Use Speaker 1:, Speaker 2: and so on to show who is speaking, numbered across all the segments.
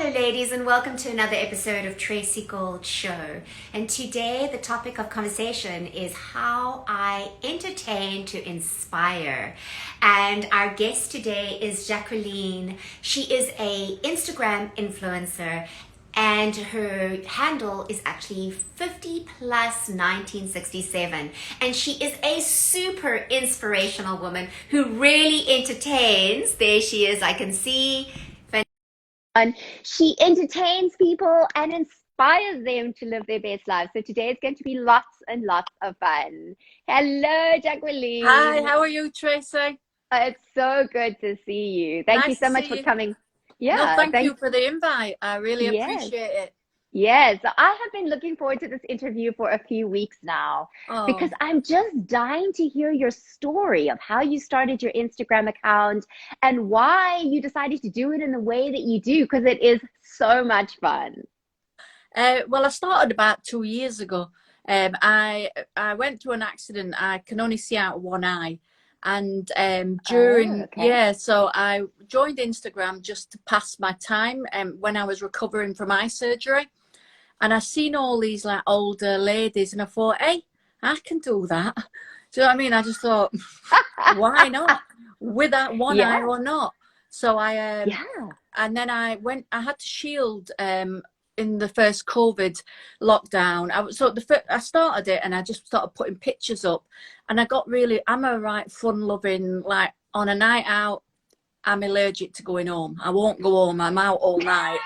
Speaker 1: Hello, ladies, and welcome to another episode of Tracy Gold Show. And today, the topic of conversation is how I entertain to inspire. And our guest today is Jacqueline. She is a Instagram influencer, and her handle is actually 50 plus 1967, and she is a super inspirational woman who really entertains. There she is, I can see. And she entertains people and inspires them to live their best lives. So today is going to be lots and lots of fun. Hello,
Speaker 2: Hi,
Speaker 1: Jacqueline.
Speaker 2: how are you, Tracy?
Speaker 1: It's so good to see you. Thank you
Speaker 2: Nice to
Speaker 1: so much for
Speaker 2: see you.
Speaker 1: coming.
Speaker 2: No,
Speaker 1: Yeah,
Speaker 2: thank you
Speaker 1: thanks.
Speaker 2: for the invite. I really
Speaker 1: Yes.
Speaker 2: appreciate it.
Speaker 1: Yes, I have been looking forward to this interview for a few weeks now because
Speaker 2: Oh,
Speaker 1: I'm just dying to hear your story of how you started your Instagram account and why you decided to do it in the way that you do, because it is so much fun.
Speaker 2: well, I started about 2 years ago. I went through an accident. I can only see out one eye, and
Speaker 1: Oh, okay.
Speaker 2: so I joined Instagram just to pass my time. When I was recovering from eye surgery, and I seen all these like older ladies, and I thought, hey, I can do that. Do you know what I mean? I just thought, why not, with that one eye
Speaker 1: Yeah,
Speaker 2: or not? So
Speaker 1: yeah.
Speaker 2: and then I had to shield in the first COVID lockdown. I started it, and I just started putting pictures up, and I'm a right fun loving, like on a night out, I'm allergic to going home. I won't go home. I'm out all night.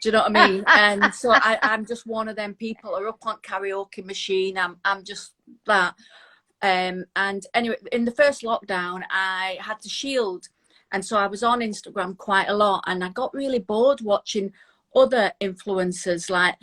Speaker 2: Do you know what I mean? And so I'm just one of them people are up on karaoke machine. I'm just that. And anyway, in the first lockdown, I had to shield. And so I was on Instagram quite a lot. And I got really bored watching other influencers, like,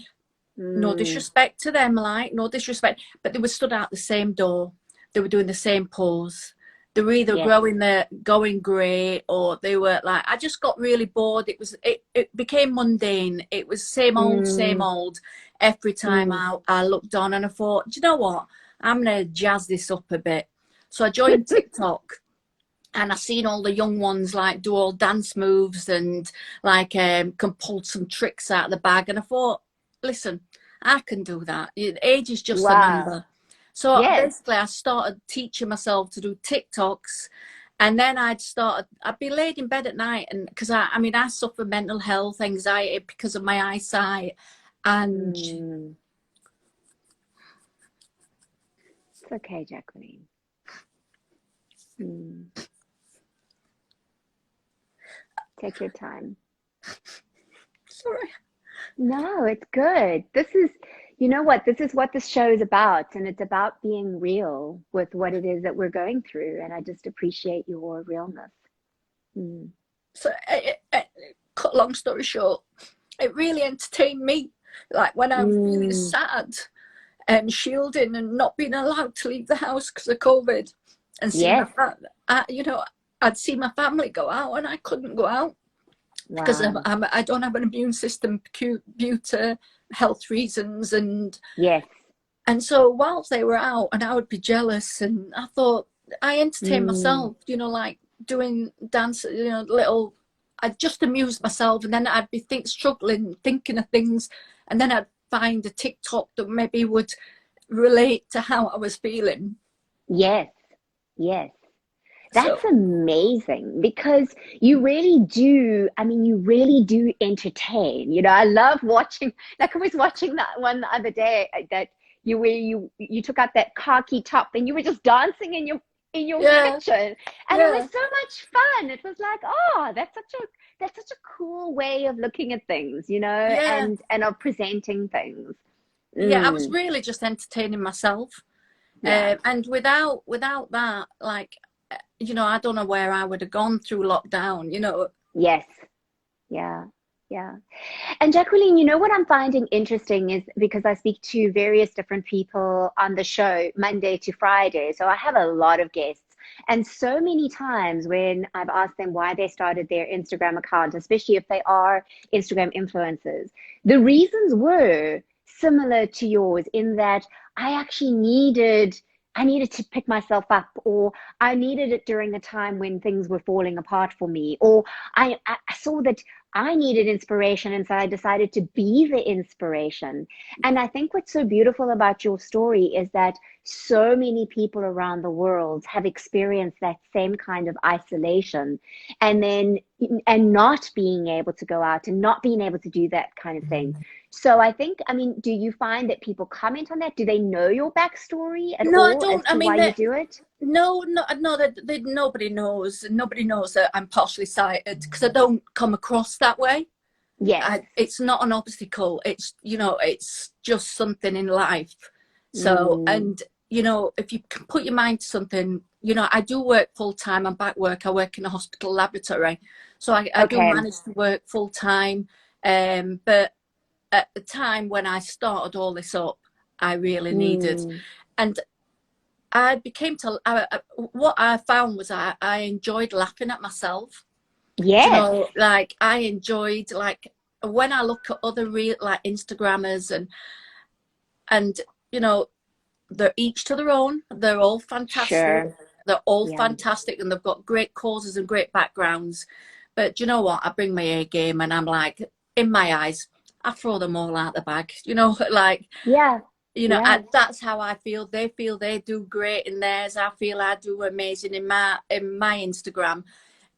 Speaker 2: no
Speaker 1: Mm,
Speaker 2: disrespect to them, like, no disrespect, but they were stood out the same door. They were doing the same pose. They were either
Speaker 1: yes.
Speaker 2: going grey, or they were like, I just got really bored. It became mundane. It was same
Speaker 1: Mm,
Speaker 2: old every time
Speaker 1: mm.
Speaker 2: I looked on, and I thought, do you know what? I'm gonna jazz this up a bit. So I joined TikTok, and I seen all the young ones like do all dance moves and like can pull some tricks out of the bag, and I thought, listen, I can do that. Age is just a
Speaker 1: Wow.
Speaker 2: number. So
Speaker 1: Yes.
Speaker 2: basically I started teaching myself to do TikToks, and then I'd be laid in bed at night, and because I suffer mental health anxiety because of my eyesight, and
Speaker 1: Mm. It's okay, Jacqueline. Mm. Take your time.
Speaker 2: sorry.
Speaker 1: No, it's good. You know what? This is what this show is about, and it's about being real with what it is that we're going through. And I just appreciate your realness. Mm.
Speaker 2: So cut long story short, it really entertained me. Like when I'm feeling
Speaker 1: Mm.
Speaker 2: sad and shielding and not being allowed to leave the house because of COVID, and see
Speaker 1: Yes.
Speaker 2: I'd see my family go out, and I couldn't go out because
Speaker 1: Wow.
Speaker 2: I don't have an immune system due to health reasons,
Speaker 1: Yes.
Speaker 2: and so whilst they were out, and I would be jealous, and I thought I entertain
Speaker 1: Mm.
Speaker 2: myself, like doing dance, little. I'd just amuse myself, and then I'd be struggling, thinking of things, and then I'd find a TikTok that maybe would relate to how I was feeling.
Speaker 1: Yes. Yes. That's
Speaker 2: So
Speaker 1: amazing because you really do. I mean, you really do entertain. I love watching. Like I was watching that one the other day that you took out that khaki top and you were just dancing in your
Speaker 2: yeah,
Speaker 1: kitchen, and it was
Speaker 2: yeah,
Speaker 1: so much fun. It was like, oh, that's such a cool way of looking at things,
Speaker 2: yeah,
Speaker 1: and of presenting things.
Speaker 2: yeah. I was
Speaker 1: Mm,
Speaker 2: really just entertaining myself,
Speaker 1: yeah.
Speaker 2: and without that, like, I don't know where I would have gone through lockdown.
Speaker 1: Yes. Yeah. Yeah. And Jacqueline, what I'm finding interesting is because I speak to various different people on the show Monday to Friday. So I have a lot of guests. And so many times when I've asked them why they started their Instagram account, especially if they are Instagram influencers, the reasons were similar to yours in that I needed to pick myself up, or I needed it during a time when things were falling apart for me, or I saw that
Speaker 3: I needed inspiration, and so I decided to be the inspiration. And I think what's so beautiful about your story is that so many people around the world have experienced that same kind of isolation, and then and not being able to go out and not being able to do that kind of thing. So I think, I mean, do you find that people comment on that? Do they know your backstory at
Speaker 2: No, I
Speaker 3: all as
Speaker 2: don't. I
Speaker 3: to
Speaker 2: mean,
Speaker 3: why you do it?
Speaker 2: no, no, no. That nobody knows. Nobody knows that I'm partially sighted because I don't come across that way.
Speaker 3: Yes.
Speaker 2: It's not an obstacle. It's, you know, it's just something in life. So,
Speaker 3: Mm,
Speaker 2: and you know, if you can put your mind to something, you know, I do work full time. I'm back work. I work in a hospital laboratory, so I do
Speaker 3: okay.
Speaker 2: manage to work full time. But at the time when I started all this up, I really needed,
Speaker 3: Mm,
Speaker 2: and I became to what I found was I enjoyed laughing at myself. Do you
Speaker 3: yes.
Speaker 2: know, like I enjoyed, like when I look at other real like Instagrammers, and you know, they're each to their own. They're all fantastic.
Speaker 3: Sure.
Speaker 2: They're all
Speaker 3: Yeah.
Speaker 2: fantastic, and they've got great causes and great backgrounds. But do you know what? I bring my A game, and I'm like, in my eyes, I throw them all out the bag. You know, like,
Speaker 3: Yeah.
Speaker 2: you know,
Speaker 3: Yeah.
Speaker 2: that's how I feel. They feel they do great in theirs. I feel I do amazing in my Instagram.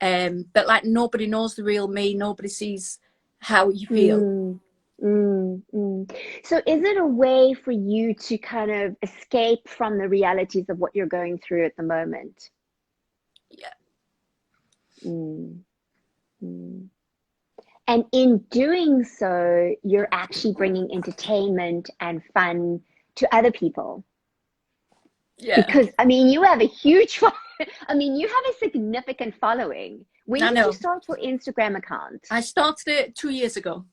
Speaker 2: But like nobody knows the real me. Nobody sees how you feel.
Speaker 3: Mm, So is it a way for you to kind of escape from the realities of what you're going through at the moment?
Speaker 2: Yeah,
Speaker 3: Mm, mm. And in doing so, you're actually bringing entertainment and fun to other people.
Speaker 2: yeah.
Speaker 3: Because, I mean, you have a huge, I mean, you have a significant following. When
Speaker 2: I
Speaker 3: did you
Speaker 2: know.
Speaker 3: start your Instagram account?
Speaker 2: I started it 2 years ago.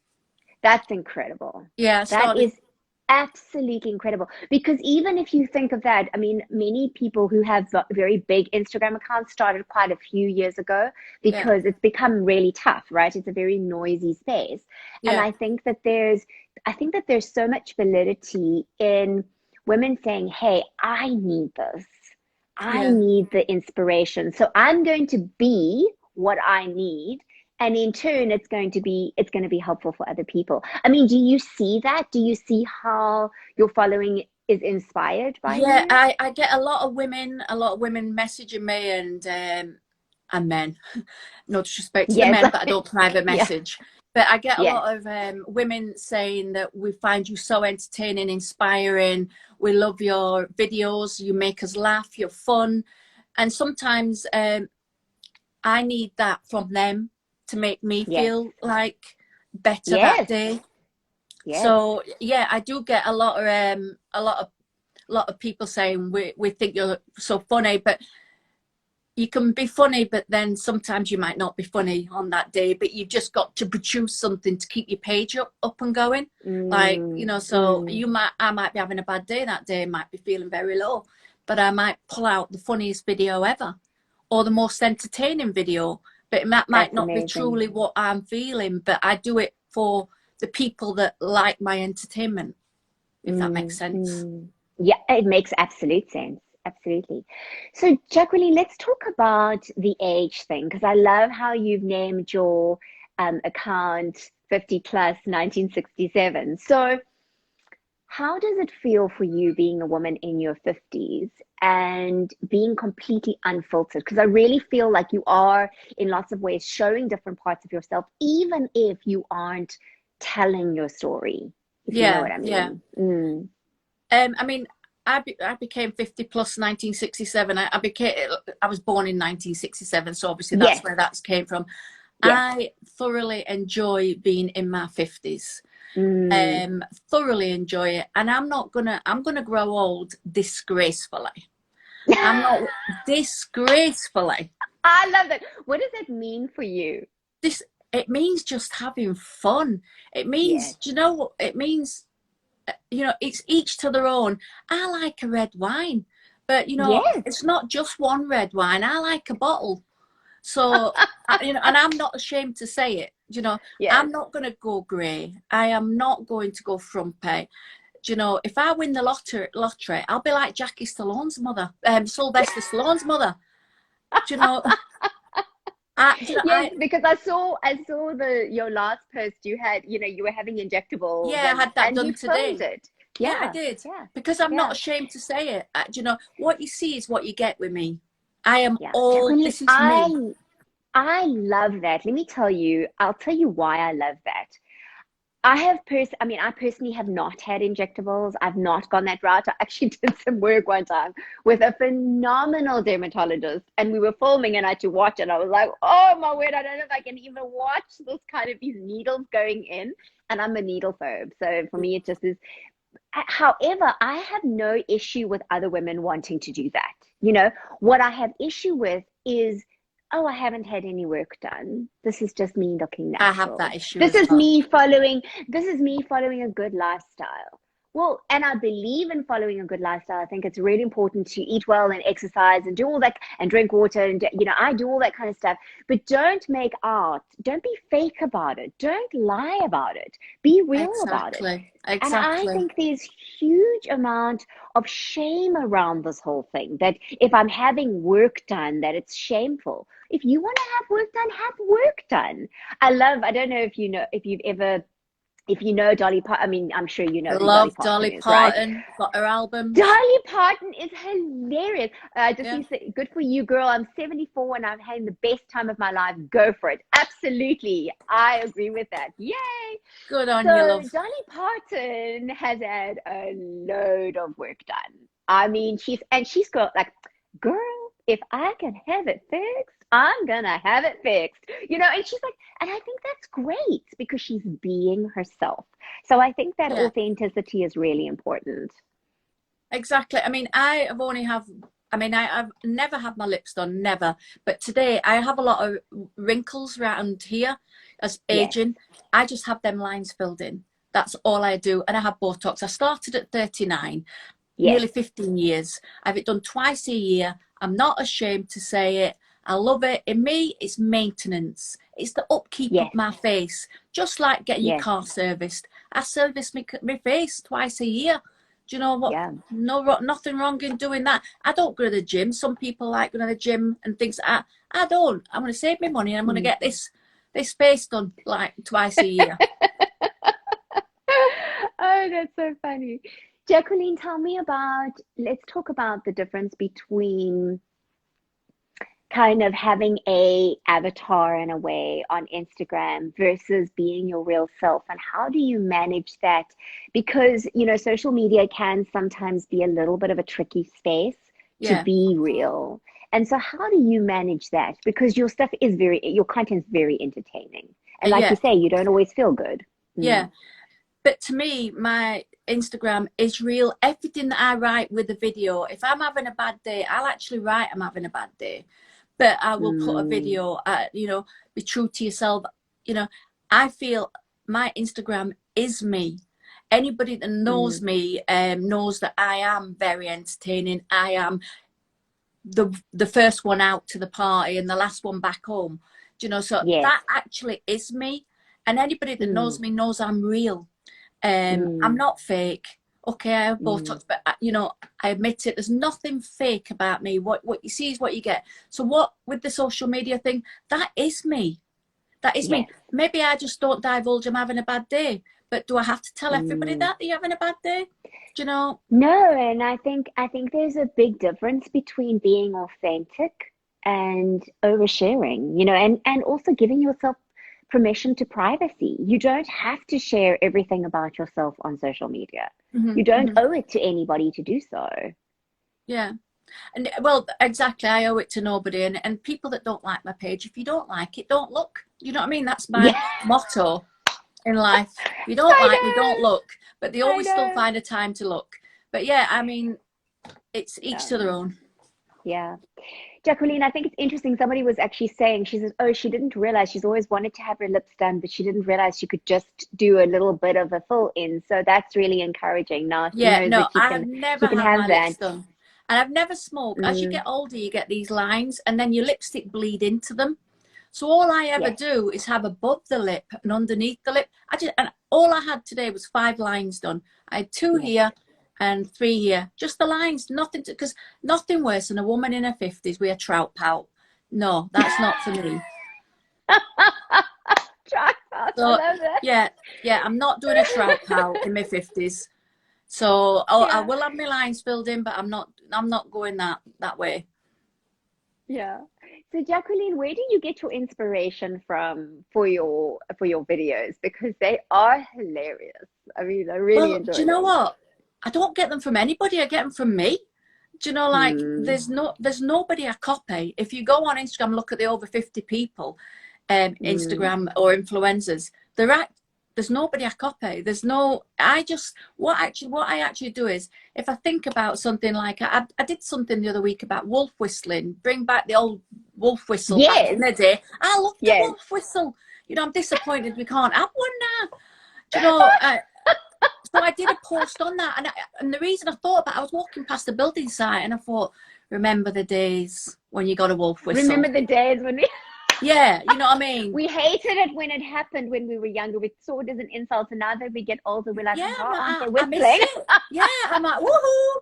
Speaker 3: That's incredible.
Speaker 2: Yeah, I
Speaker 3: That
Speaker 2: started.
Speaker 3: is absolutely incredible. Because even if you think of that, I mean, many people who have very big Instagram accounts started quite a few years ago
Speaker 2: Yeah,
Speaker 3: because it's become really tough, right? It's a very noisy space. And
Speaker 2: yeah,
Speaker 3: I think that there's so much validity in women saying, "Hey, I need this. I
Speaker 2: yeah.
Speaker 3: need the inspiration. So I'm going to be what I need." And in turn, it's going to be helpful for other people. I mean, do you see that? Do you see how your following is inspired by
Speaker 2: Yeah,
Speaker 3: you?
Speaker 2: I get a lot of women messaging me, and men. No disrespect to the
Speaker 3: Yes.
Speaker 2: men, but I don't private
Speaker 3: Yeah.
Speaker 2: message. But I get a
Speaker 3: Yes.
Speaker 2: lot of women saying that we find you so entertaining, inspiring. We love your videos. You make us laugh. You're fun. And sometimes I need that from them to make me
Speaker 3: Yes.
Speaker 2: feel like better that
Speaker 3: Yes.
Speaker 2: day.
Speaker 3: Yes.
Speaker 2: So yeah, I do get a lot of people saying we think you're so funny, but you can be funny, but then sometimes you might not be funny on that day, but you've just got to produce something to keep your page up and going. Like, you
Speaker 3: Mm,
Speaker 2: know, so
Speaker 3: mm.
Speaker 2: I might be having a bad day that day, might be feeling very low, but I might pull out the funniest video ever or the most entertaining video, but that might
Speaker 3: That's
Speaker 2: not be
Speaker 3: amazing.
Speaker 2: truly what I'm feeling, but I do it for the people that like my entertainment, if that makes
Speaker 3: Mm,
Speaker 2: sense.
Speaker 3: mm. Yeah, it makes absolute sense. Absolutely. So, Jacqueline, let's talk about the age thing because I love how you've named your account 50 plus 1967. So, how does it feel for you being a woman in your 50s and being completely unfiltered? Because I really feel like you are, in lots of ways, showing different parts of yourself, even if you aren't telling your story, if you know
Speaker 2: Yeah,
Speaker 3: what I
Speaker 2: yeah.
Speaker 3: mean.
Speaker 2: I mean, I became 50 plus 1967. I was born in 1967, so obviously that's
Speaker 3: Yes,
Speaker 2: where that came from.
Speaker 3: yes.
Speaker 2: I thoroughly enjoy being in my 50s.
Speaker 3: Mm.
Speaker 2: Thoroughly enjoy it, and I'm gonna grow old disgracefully. I'm not disgracefully.
Speaker 3: I love that. What does that mean for you?
Speaker 2: This It means just having fun. It
Speaker 3: Yes,
Speaker 2: means, do you know what it means? You know, it's each to their own. I like a red wine, but you know,
Speaker 3: yes,
Speaker 2: it's not just one red wine. I like a bottle. So, you know, and I'm not ashamed to say it. You know,
Speaker 3: yes.
Speaker 2: I'm not going to go grey. I am not going to go frumpy. You know, if I win the lottery, I'll be like Sylvester Stallone's mother. Do you know,
Speaker 3: Yes, because I saw your last post. You had, you were having injectables,
Speaker 2: Yeah, I had that
Speaker 3: and you
Speaker 2: done
Speaker 3: filmed
Speaker 2: today.
Speaker 3: it.
Speaker 2: Yeah, I
Speaker 3: Yeah,
Speaker 2: did.
Speaker 3: yeah,
Speaker 2: Because I'm not
Speaker 3: yeah,
Speaker 2: ashamed to say it. What you see is what you get with me. I am
Speaker 3: yeah.
Speaker 2: all,
Speaker 3: Jacqueline,
Speaker 2: this is me.
Speaker 3: I love that. Let me tell you, I'll tell you why I love that. I personally have not had injectables. I've not gone that route. I actually did some work one time with a phenomenal dermatologist, and we were filming and I had to watch it. I was like, oh my word, I don't know if I can even watch this kind of these needles going in. And I'm a needle phobe. So for me, it just is. However, I have no issue with other women wanting to do that. What I have issue with is, oh, I haven't had any work done. This is just me looking
Speaker 2: I have that
Speaker 3: natural.
Speaker 2: issue
Speaker 3: This
Speaker 2: as
Speaker 3: is
Speaker 2: well.
Speaker 3: me following, this is me following a good lifestyle. Well, and I believe in following a good lifestyle. I think it's really important to eat well and exercise and do all that and drink water. And, I do all that kind of stuff. But don't make art. Don't be fake about it. Don't lie about it. Be real about it.
Speaker 2: Exactly.
Speaker 3: And I
Speaker 2: Exactly.
Speaker 3: think there's huge amount of shame around this whole thing, that if I'm having work done, that it's shameful. If you want to have work done, have work done. I don't know if you've ever, if you know Dolly Parton. I mean, I'm sure you
Speaker 2: I
Speaker 3: know who Dolly
Speaker 2: love
Speaker 3: Parton
Speaker 2: Dolly
Speaker 3: is, right?
Speaker 2: Parton, got her albums.
Speaker 3: Dolly Parton is hilarious. Just
Speaker 2: Yeah.
Speaker 3: need to say, good for you, girl. I'm 74 and I'm having the best time of my life. Go for it. Absolutely. I agree with that. Yay.
Speaker 2: Good on you,
Speaker 3: So
Speaker 2: love.
Speaker 3: Dolly Parton has had a load of work done. I mean, she's got like, girl, if I can have it fixed, I'm gonna have it fixed. And she's like, and I think that's great because she's being herself. So I think that
Speaker 2: Yeah.
Speaker 3: authenticity is really important.
Speaker 2: Exactly. I mean, I've never had my lips done, never. But today I have a lot of wrinkles around here as
Speaker 3: Yes,
Speaker 2: aging. I just have them lines filled in. That's all I do. And I have Botox. I started at 39,
Speaker 3: yes,
Speaker 2: nearly 15 years. I have it done twice a year. I'm not ashamed to say it. I love it. In me, it's maintenance. It's the upkeep of
Speaker 3: yes,
Speaker 2: my face. Just like getting your
Speaker 3: yes,
Speaker 2: car serviced. I service my face twice a year. Do you know what?
Speaker 3: yeah.
Speaker 2: No, nothing wrong in doing that. I don't go to the gym. Some people like going to the gym and things like that. I don't. I'm going to save my money and I'm going to
Speaker 3: Mm.
Speaker 2: get this face done like twice a year.
Speaker 3: Oh, that's so funny. Jacqueline, let's talk about the difference between kind of having a avatar in a way on Instagram versus being your real self, and how do you manage that? Because, social media can sometimes be a little bit of a tricky space to
Speaker 2: Yeah,
Speaker 3: be real. And so how do you manage that? Because your content's very entertaining. And like you
Speaker 2: yeah,
Speaker 3: say, you don't always feel good.
Speaker 2: yeah.
Speaker 3: Mm.
Speaker 2: But to me, my Instagram is real. Everything that I write with the video, if I'm having a bad day, I'll actually write I'm having a bad day. But I will put a
Speaker 3: Mm.
Speaker 2: video, be true to yourself. You know, I feel my Instagram is me. Anybody that knows
Speaker 3: Mm.
Speaker 2: me knows that I am very entertaining. I am the first one out to the party and the last one back home. So
Speaker 3: Yes.
Speaker 2: that actually is me. And anybody that knows
Speaker 3: Mm.
Speaker 2: me knows I'm real. I'm
Speaker 3: Mm.
Speaker 2: not fake. Okay, I have
Speaker 3: Mm.
Speaker 2: Botox, but I admit it. There's nothing fake about me. What you see is what you get. So what with the social media thing, that is me. That is me.
Speaker 3: Yes.
Speaker 2: Maybe I just don't divulge I'm having a bad day. But do I have to tell everybody
Speaker 3: Mm.
Speaker 2: that you're having a bad day? Do you know?
Speaker 3: No, and I think there's a big difference between being authentic and oversharing, and also giving yourself permission to privacy. You don't have to share everything about yourself on social media.
Speaker 2: Hmm,
Speaker 3: You don't
Speaker 2: hmm.
Speaker 3: owe it to anybody to do so.
Speaker 2: Yeah. And well, exactly. I owe it to nobody. And people that don't like my page, if you don't like it, don't look. You know what I mean? That's my
Speaker 3: Yeah,
Speaker 2: motto in life. If you don't
Speaker 3: I
Speaker 2: like me, don't
Speaker 3: know.
Speaker 2: look. But they
Speaker 3: I
Speaker 2: always still
Speaker 3: know.
Speaker 2: find a time to look. But yeah, I mean, it's each
Speaker 3: Yeah.
Speaker 2: to their own.
Speaker 3: Yeah. Jacqueline, I think it's interesting. Somebody was actually saying, she says, oh, she didn't realize she's always wanted to have her lips done, but she didn't realize she could just do a little bit of a fill in. So that's really encouraging. Now she
Speaker 2: Yeah,
Speaker 3: knows
Speaker 2: no,
Speaker 3: that
Speaker 2: I have never
Speaker 3: she can
Speaker 2: had
Speaker 3: have
Speaker 2: my lips
Speaker 3: that.
Speaker 2: done. And I've never smoked. As you
Speaker 3: Mm,
Speaker 2: get older, you get these lines and then your lipstick bleed into them. So all I ever
Speaker 3: yes,
Speaker 2: do is have above the lip and underneath the lip. And all I had today was 5 lines done. I had 2
Speaker 3: yes.
Speaker 2: here and 3 here. Just the lines, nothing because nothing worse than a woman in her 50s with a trout pout. No, that's not for me.
Speaker 3: Tripod. I
Speaker 2: So
Speaker 3: love that.
Speaker 2: yeah, I'm not doing a tripod in my 50s. So I
Speaker 3: Yeah.
Speaker 2: will have my lines filled in, but I'm not going that way.
Speaker 3: Yeah. So Jacqueline, where do you get your inspiration from for your videos? Because they are hilarious. I mean, I really
Speaker 2: Well, do
Speaker 3: enjoy
Speaker 2: you know
Speaker 3: them.
Speaker 2: what? I don't get them from anybody. I get them from me. Do you know, like
Speaker 3: Mm,
Speaker 2: there's nobody I copy. If you go on Instagram and look at the over 50 people,
Speaker 3: mm,
Speaker 2: Instagram or influencers, there's nobody I copy. There's no, I just, what I actually do is, if I think about something like, I did something the other week about wolf whistling, bring back the old wolf whistle back in
Speaker 3: yes,
Speaker 2: the day. I love the
Speaker 3: yes.
Speaker 2: wolf whistle. You know, I'm disappointed we can't have one now. Do you know, so I did a post on that, and the reason I thought about it, I was walking past the building site, and I thought, remember the days when you got a wolf whistle?
Speaker 3: Remember the days when
Speaker 2: Yeah, you know what I mean?
Speaker 3: we hated it when it happened when we were younger. We saw it as an insult, and now that we get older, we're like,
Speaker 2: Yeah,
Speaker 3: why aren't they
Speaker 2: I miss
Speaker 3: whistling?
Speaker 2: it. Yeah, I'm like, woohoo,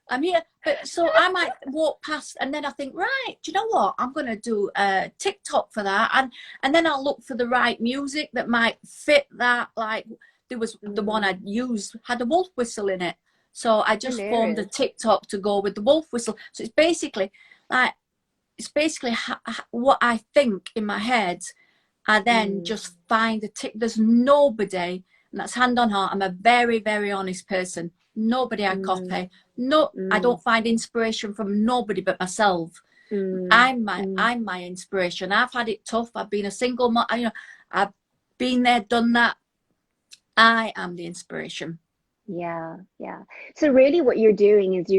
Speaker 2: I'm here. But so I might walk past, and then I think, right, do you know what? I'm gonna do a TikTok for that, and then I'll look for the right music that might fit that. Like there was the one I used had a wolf whistle in it, so I just formed a
Speaker 3: Hilarious.
Speaker 2: TikTok to go with the wolf whistle. So like it's basically what I think in my head. I then
Speaker 3: Mm,
Speaker 2: just find a tick. There's nobody, and that's hand on heart. I'm a very, very honest person. Nobody I
Speaker 3: mm,
Speaker 2: copy. No, I
Speaker 3: mm,
Speaker 2: don't find inspiration from nobody but myself.
Speaker 3: mm, mm.
Speaker 2: I'm my inspiration. I've had it tough. I've been a single mom. You know, I've been there, done that. I am the inspiration.
Speaker 3: Yeah, yeah. So really what you're doing is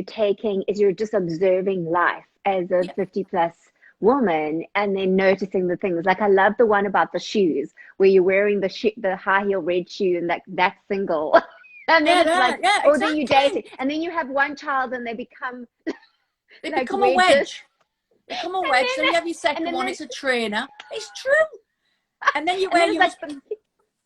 Speaker 3: you're just observing life as a
Speaker 2: Yeah,
Speaker 3: 50 plus woman and then noticing the things. Like I love the one about the shoes where you're wearing the high heel red shoe and like that's single. And then it's like,
Speaker 2: yeah,
Speaker 3: oh, then you
Speaker 2: exactly.
Speaker 3: dating. And then you have one child and they become
Speaker 2: They
Speaker 3: like
Speaker 2: become a
Speaker 3: wedges.
Speaker 2: wedge. They become a wedge. Then you have your
Speaker 3: And
Speaker 2: second
Speaker 3: then
Speaker 2: one.
Speaker 3: they,
Speaker 2: It's a trainer. It's true. And then you
Speaker 3: and
Speaker 2: wear
Speaker 3: then it's
Speaker 2: your
Speaker 3: like
Speaker 2: husband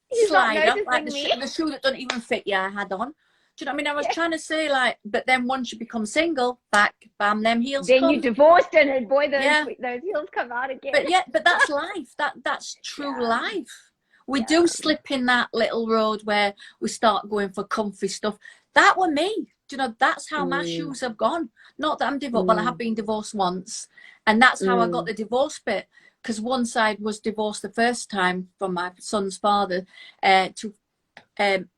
Speaker 3: he's not
Speaker 2: slider, like
Speaker 3: noticing me.
Speaker 2: the shoe that doesn't even fit you I had on. Do you know what I mean? I was
Speaker 3: Yeah.
Speaker 2: trying to say like, but then once you become single, back, bam, them heels
Speaker 3: Then you
Speaker 2: come.
Speaker 3: divorced and boy,
Speaker 2: Yeah,
Speaker 3: those heels come out again.
Speaker 2: but that's life. That's true
Speaker 3: Yeah,
Speaker 2: life. We do
Speaker 3: yeah.
Speaker 2: slip in that little road where we start going for comfy stuff. That were me. Do you know, that's how my
Speaker 3: Mm,
Speaker 2: shoes have gone. Not that I'm divorced. Well, I have
Speaker 3: mm,
Speaker 2: been divorced once, and that's how I got
Speaker 3: mm.
Speaker 2: the divorce bit. Because one side was divorced the first time from my son's father, to um,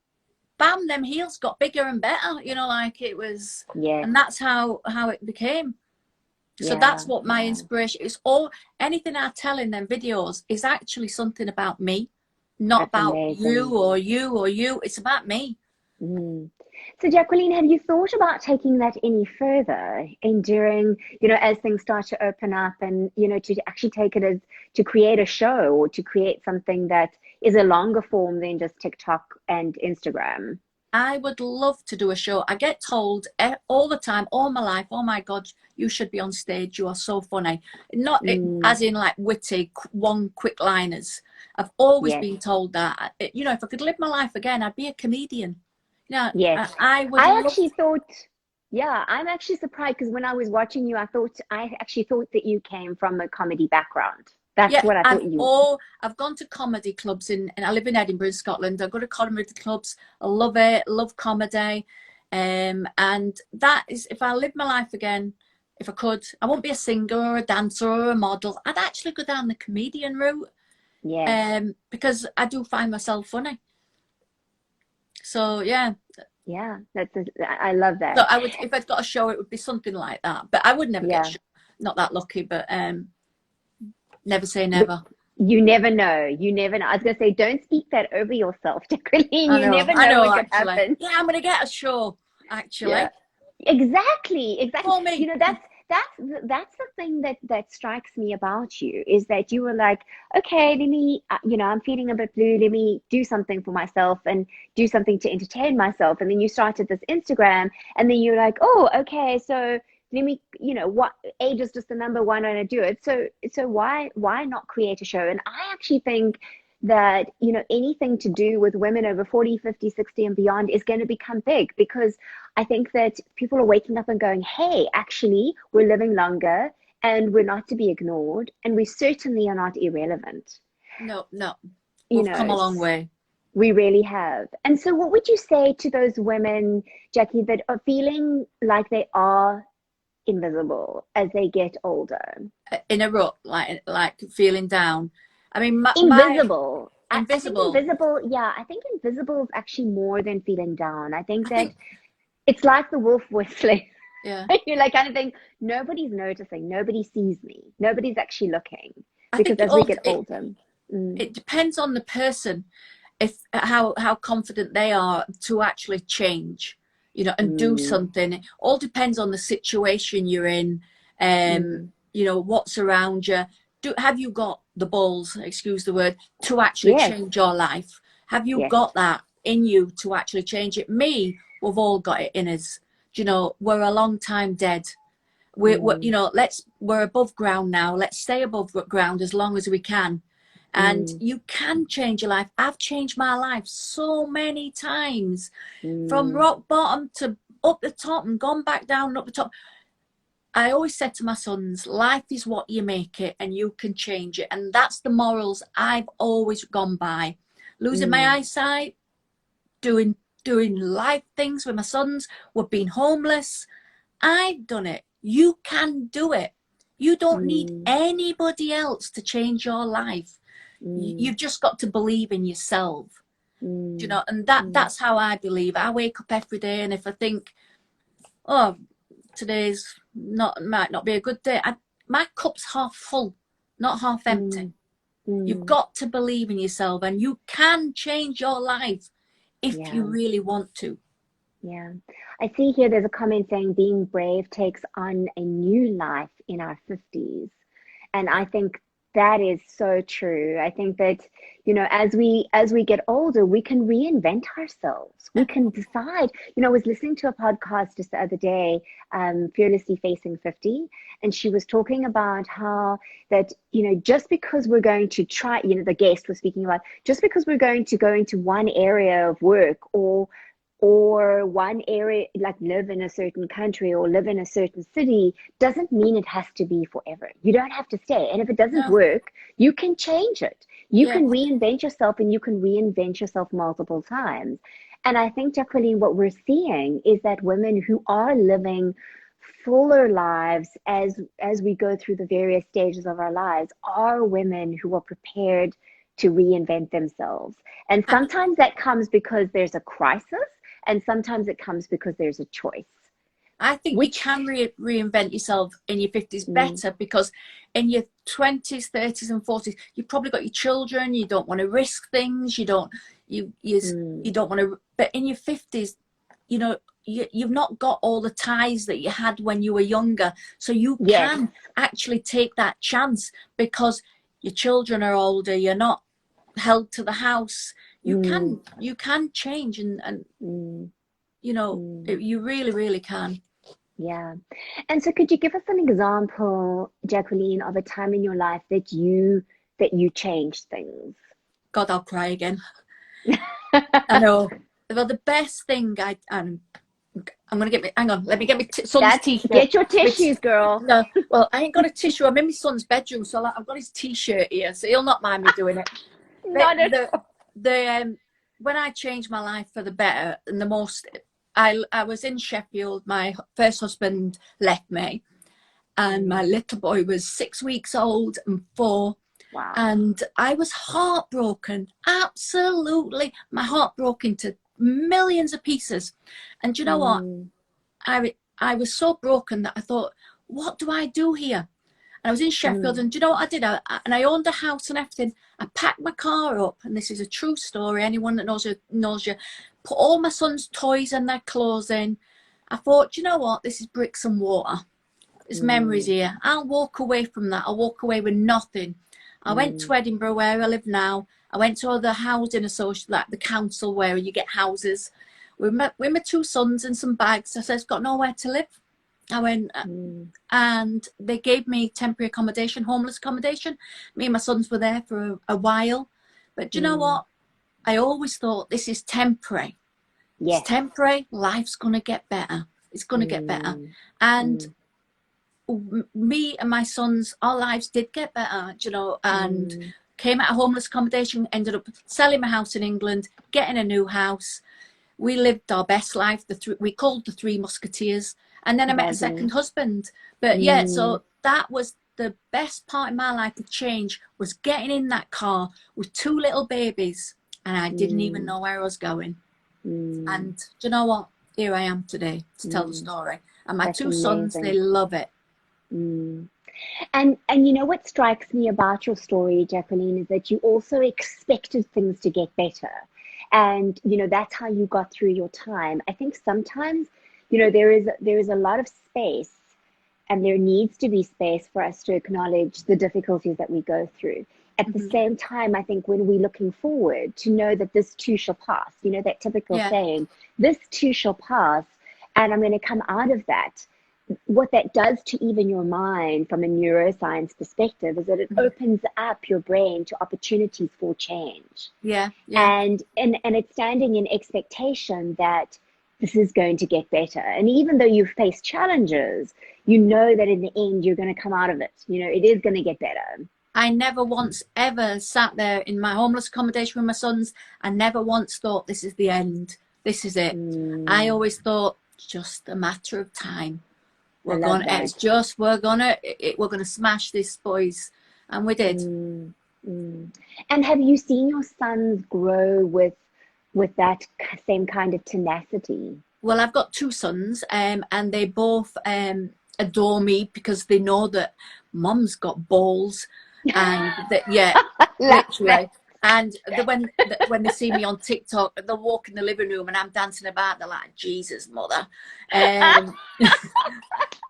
Speaker 2: bam, them heels got bigger and better, you know, like it was,
Speaker 3: Yes,
Speaker 2: and that's how it became. So
Speaker 3: yeah,
Speaker 2: that's what my
Speaker 3: yeah.
Speaker 2: inspiration is. All anything I tell in them videos is actually something about me, not
Speaker 3: That's
Speaker 2: about you
Speaker 3: amazing.
Speaker 2: or you or you. It's about me.
Speaker 3: Mm. So, Jacqueline, have you thought about taking that any further and during, as things start to open up and, to actually take it as to create a show or to create something that is a longer form than just TikTok and Instagram?
Speaker 2: I would love to do a show. I get told all the time, all my life, oh my God, you should be on stage. You are so funny. Not
Speaker 3: Mm,
Speaker 2: as in like witty, one quick liners. I've always
Speaker 3: yes,
Speaker 2: been told that. You know, if I could live my life again, I'd be a comedian. You know,
Speaker 3: yes.
Speaker 2: I would
Speaker 3: I
Speaker 2: love.
Speaker 3: actually thought, yeah, I'm actually surprised because when I was watching you, I actually thought that you came from a comedy background. That's
Speaker 2: Yeah,
Speaker 3: what I thought you.
Speaker 2: I've gone to comedy clubs and I live in Edinburgh, Scotland. I go to comedy clubs. I love it. Love comedy. And that is, if I lived my life again, if I could, I won't be a singer or a dancer or a model. I'd actually go down the comedian route.
Speaker 3: Yes.
Speaker 2: Because I do find myself funny. So yeah.
Speaker 3: Yeah, I love
Speaker 2: So
Speaker 3: that.
Speaker 2: I would, if I'd got a show, it would be something like that. But I would never get a
Speaker 3: Yeah.
Speaker 2: show. Not that lucky, but never say
Speaker 3: But
Speaker 2: never.
Speaker 3: you never know. You never know. I was going to say, don't speak that over yourself, Jacqueline. You never
Speaker 2: I
Speaker 3: know
Speaker 2: know
Speaker 3: what could
Speaker 2: actually.
Speaker 3: happen.
Speaker 2: Yeah, I'm gonna get a show
Speaker 3: Yeah,
Speaker 2: actually.
Speaker 3: exactly, exactly.
Speaker 2: For me.
Speaker 3: That's the thing that strikes me about you is that you were like, okay, let me, I'm feeling a bit blue. Let me do something for myself and do something to entertain myself. And then you started this Instagram, and then you're like, oh, okay, so let me, what age is just the number? Why don't I do it? So why not create a show? And I actually think that anything to do with women over 40, 50, 60 and beyond is going to become big because I think that people are waking up and going, hey, actually, we're living longer and we're not to be ignored. And we certainly are not irrelevant.
Speaker 2: No.
Speaker 3: You
Speaker 2: We've come
Speaker 3: know,
Speaker 2: a long way.
Speaker 3: we really have. And so what would you say to those women, Jackie, that are feeling like they are invisible as they get older?
Speaker 2: In a rut, like feeling down. I mean, my
Speaker 3: Invisible. I think
Speaker 2: invisible.
Speaker 3: invisible, yeah, I think invisible is actually more than feeling down. I think
Speaker 2: I
Speaker 3: that
Speaker 2: think,
Speaker 3: it's like the wolf whistling.
Speaker 2: yeah.
Speaker 3: You're like kind of thing, nobody's noticing, nobody sees me, nobody's actually looking.
Speaker 2: I
Speaker 3: Because
Speaker 2: think
Speaker 3: as we get older,
Speaker 2: it depends on the person, if how confident they are to actually change, you know, and do
Speaker 3: mm,
Speaker 2: something. It all depends on the situation you're in,
Speaker 3: mm,
Speaker 2: you know, what's around you. Have you got the balls, excuse the word, to actually
Speaker 3: yes,
Speaker 2: change your life? Have you
Speaker 3: yes,
Speaker 2: got that in you to actually change it? We've all got it in us. You know, we're a long time dead. We're you
Speaker 3: mm,
Speaker 2: know, we're above ground now. Let's stay above ground as long as we can. And
Speaker 3: mm,
Speaker 2: you can change your life. I've changed my life so many times, from
Speaker 3: mm,
Speaker 2: rock bottom to up the top and gone back down and up the top. I always said to my sons, life is what you make it, and you can change it. And that's the morals I've always gone by. Losing my
Speaker 3: mm,
Speaker 2: eyesight, doing life things with my sons, we've been homeless. I've done it. You can do it. You don't need
Speaker 3: mm,
Speaker 2: anybody else to change your life.
Speaker 3: mm,
Speaker 2: You've just got to believe in yourself, you
Speaker 3: mm,
Speaker 2: know, and
Speaker 3: mm.
Speaker 2: that's how I believe. I wake up every day, and if I think, oh, today's might not be a good day, my cup's half full, not half empty.
Speaker 3: Mm,
Speaker 2: You've
Speaker 3: mm,
Speaker 2: got to believe in yourself, and you can change your life if you
Speaker 3: yeah,
Speaker 2: really want to.
Speaker 3: yeah. I see here there's a comment saying being brave takes on a new life in our 50s. And I think that is so true. I think that, you know, as we get older, we can reinvent ourselves. We can decide. You know, I was listening to a podcast just the other day, Fearlessly Facing 50, and she was talking about how that, you know, just because we're going to try, you know, the guest was speaking about just because we're going to go into one area of work or one area, like live in a certain country or live in a certain city, doesn't mean it has to be forever. You don't have to stay. And if it doesn't
Speaker 2: No,
Speaker 3: work, you can change it. You
Speaker 2: yeah,
Speaker 3: can reinvent yourself, and you can reinvent yourself multiple times. And I think, Jacqueline, what we're seeing is that women who are living fuller lives as we go through the various stages of our lives are women who are prepared to reinvent themselves. And
Speaker 2: I,
Speaker 3: sometimes that comes because there's a crisis, and sometimes it comes because there's a choice.
Speaker 2: I think you
Speaker 3: Which,
Speaker 2: can reinvent yourself in your 50s
Speaker 3: mm,
Speaker 2: better, because in your 20s, 30s and 40s, you've probably got your children, you don't want to risk things, you
Speaker 3: mm,
Speaker 2: don't want to, but in your 50s, you know, you've not got all the ties that you had when you were younger. So you
Speaker 3: yes,
Speaker 2: can actually take that chance, because your children are older, you're not held to the house.
Speaker 3: mm,
Speaker 2: You can change, and
Speaker 3: mm,
Speaker 2: you know,
Speaker 3: mm,
Speaker 2: you really, really can.
Speaker 3: yeah. And so could you give us an example, Jacqueline, of a time in your life that you changed things?
Speaker 2: God, I'll cry again. I know. Well, the best thing I'm gonna get me. Hang on, let me get my son's
Speaker 3: That's
Speaker 2: t-shirt.
Speaker 3: get your
Speaker 2: Which,
Speaker 3: tissues, girl.
Speaker 2: no, well, I ain't got a tissue. I'm in my son's bedroom, so I've got his t-shirt here, so he'll not mind me doing it. But
Speaker 3: Not at all.
Speaker 2: when I changed my life for the better, and the most, I was in Sheffield. My first husband left me, and my
Speaker 3: Mm,
Speaker 2: little boy was 6 weeks old and 4.
Speaker 3: wow.
Speaker 2: And I was heartbroken, absolutely, my heart broke into millions of pieces. And you know what?
Speaker 3: Mm,
Speaker 2: I was so broken that I thought, what do I do here? And I was in Sheffield,
Speaker 3: mm,
Speaker 2: and do you know what I did? And I owned a house and everything. I packed my car up, and this is a true story. Anyone that knows you. Put all my son's toys and their clothes in. I thought, you know what? This is bricks and mortar. There's memories
Speaker 3: mm,
Speaker 2: here. I'll walk away from that. I'll walk away with nothing. I went
Speaker 3: mm,
Speaker 2: to Edinburgh, where I live now. I went to other housing association, like the council, where you get houses. With my 2 sons and some bags. I said, I've got nowhere to live. I went,
Speaker 3: mm,
Speaker 2: and they gave me temporary accommodation, homeless accommodation. Me and my sons were there for a while. But do you know
Speaker 3: mm.
Speaker 2: what? I always thought, this is temporary. It's
Speaker 3: Yes.
Speaker 2: temporary. Life's going to get better. It's going to get better.
Speaker 3: Mm,
Speaker 2: And
Speaker 3: mm,
Speaker 2: me and my sons, our lives did get better, you know, and
Speaker 3: mm,
Speaker 2: came out of homeless accommodation, ended up selling my house in England, getting a new house. We lived our best life. We called the Three Musketeers. And then I met a second husband. But yeah, so that was the best part in my life of change, was getting in that car with 2 little babies, and I didn't even know where I was going. And do you know what? Here I am today to tell the story. And my
Speaker 3: That's
Speaker 2: 2 sons,
Speaker 3: amazing.
Speaker 2: they love it.
Speaker 3: And you know what strikes me about your story, Jacqueline, is that you also expected things to get better. And, you know, that's how you got through your time. I think sometimes, you know, there is a lot of space, and there needs to be space for us to acknowledge the difficulties that we go through. At the same time, I think when we're looking forward, to know that this too shall pass, you know, that typical saying, this too shall pass, and I'm going to come out of that. What that does to even your mind from a neuroscience perspective is that it opens up your brain to opportunities for change. And it's standing in expectation that this is going to get better. And even though you've faced challenges, you know that in the end, you're going to come out of it. You know, it is going to get better.
Speaker 2: I never once ever sat there in my homeless accommodation with my sons. I never once thought, this is the end. This is it. I always thought, just a matter of time. We're gonna smash this, boys. And we did.
Speaker 3: And have you seen your sons grow with that same kind of tenacity?
Speaker 2: Well, I've got 2 sons, and they both adore me, because they know that Mum's got balls, and literally. And when they see me on TikTok, they'll walk in the living room and I'm dancing about. They're like, Jesus, mother.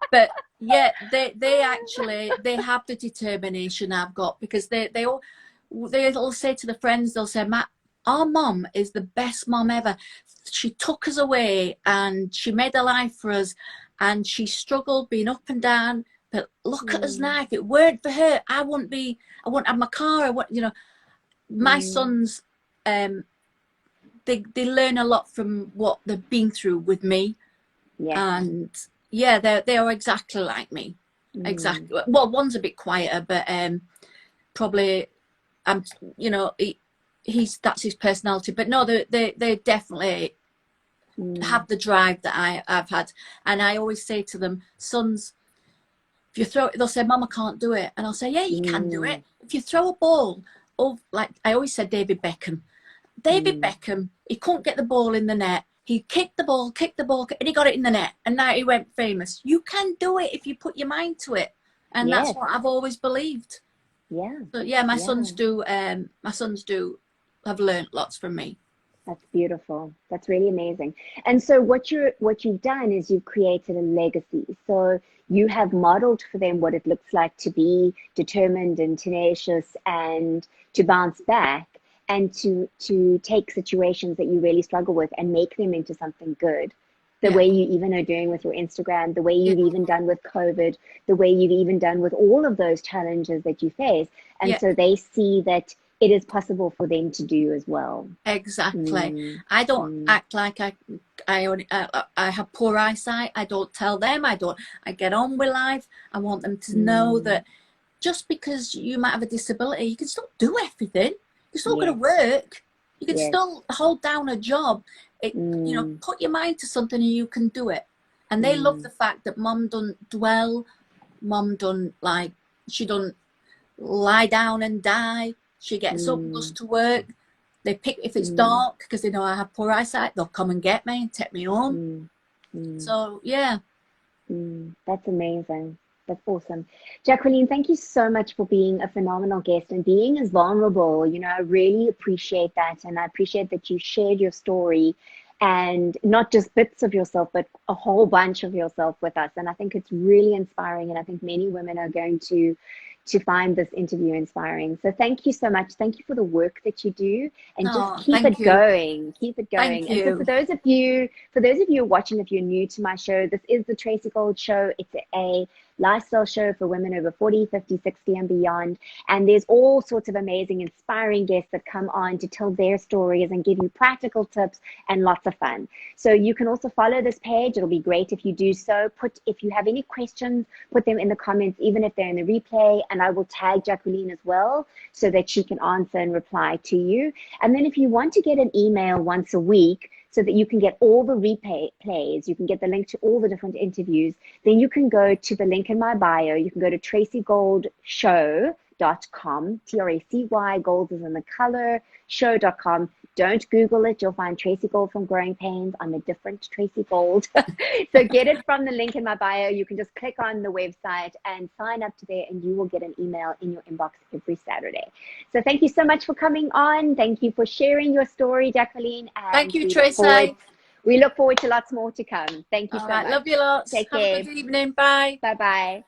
Speaker 2: But yeah, they actually, they have the determination I've got, because they'll say to the friends, they'll say, Matt, our mum is the best mum ever. She took us away and she made a life for us, and she struggled being up and down, but look at us now. If it weren't for her, I wouldn't have my car. My sons, they learn a lot from what they've been through with me. And yeah, they are exactly like me. Exactly. Well, one's a bit quieter, but probably you know, that's his personality. But no, they definitely have the drive that I've had. And I always say to them, sons, if you throw it, they'll say, Mum, I can't do it. And I'll say, yeah, you can do it. If you throw a ball, like I always said, David Beckham, he couldn't get the ball in the net. He kicked the ball, and he got it in the net. And now he went famous. You can do it if you put your mind to it. And that's what I've always believed. So yeah, my sons do have learned lots from me.
Speaker 3: That's beautiful. That's really amazing. And so what you've done is you've created a legacy. So you have modeled for them what it looks like to be determined and tenacious, and to bounce back, and to take situations that you really struggle with and make them into something good. The way you even are doing with your Instagram, the way you've even done with COVID, the way you've even done with all of those challenges that you face. And so they see that it is possible for them to do as well.
Speaker 2: Exactly. I don't act like I have poor eyesight. I don't tell them. I get on with life. I want them to know that just because you might have a disability, you can still do everything. You're still going to work. You can still hold down a job. You know, put your mind to something and you can do it. And they love the fact that Mum doesn't dwell. Mum doesn't she doesn't lie down and die. She gets up, goes to work. They pick, if it's dark, because they know I have poor eyesight, they'll come and get me and take me home. So yeah.
Speaker 3: That's amazing. That's awesome. Jacqueline, thank you so much for being a phenomenal guest and being as vulnerable. You know, I really appreciate that. And I appreciate that you shared your story, and not just bits of yourself, but a whole bunch of yourself with us. And I think it's really inspiring. And I think many women are going to find this interview inspiring. So thank you so much. Thank you for the work that you do, and just keep it going. Keep it going.
Speaker 2: Thank
Speaker 3: and
Speaker 2: you.
Speaker 3: so for those of you watching, if you're new to my show, this is the Tracy Gold Show. It's a lifestyle show for women over 40, 50, 60 and beyond. And there's all sorts of amazing, inspiring guests that come on to tell their stories and give you practical tips and lots of fun. So you can also follow this page. It'll be great if you do so. If you have any questions, put them in the comments, even if they're in the replay, and I will tag Jacqueline as well so that she can answer and reply to you. And then if you want to get an email once a week so that you can get all the replays, you can get the link to all the different interviews, then you can go to the link in my bio. You can go to tracygoldshow.com, Tracy, gold is in the color, show.com. Don't Google it. You'll find Tracy Gold from Growing Pains. I'm a different Tracy Gold. So get it from the link in my bio. You can just click on the website and sign up to there, and you will get an email in your inbox every Saturday. So thank you so much for coming on. Thank you for sharing your story, Jacqueline. And
Speaker 2: Thank you, Tracy.
Speaker 3: We look forward to lots more to come. Thank you so much.
Speaker 2: Love you lots.
Speaker 3: Take
Speaker 2: Have
Speaker 3: care.
Speaker 2: a good evening. Bye.
Speaker 3: Bye-bye.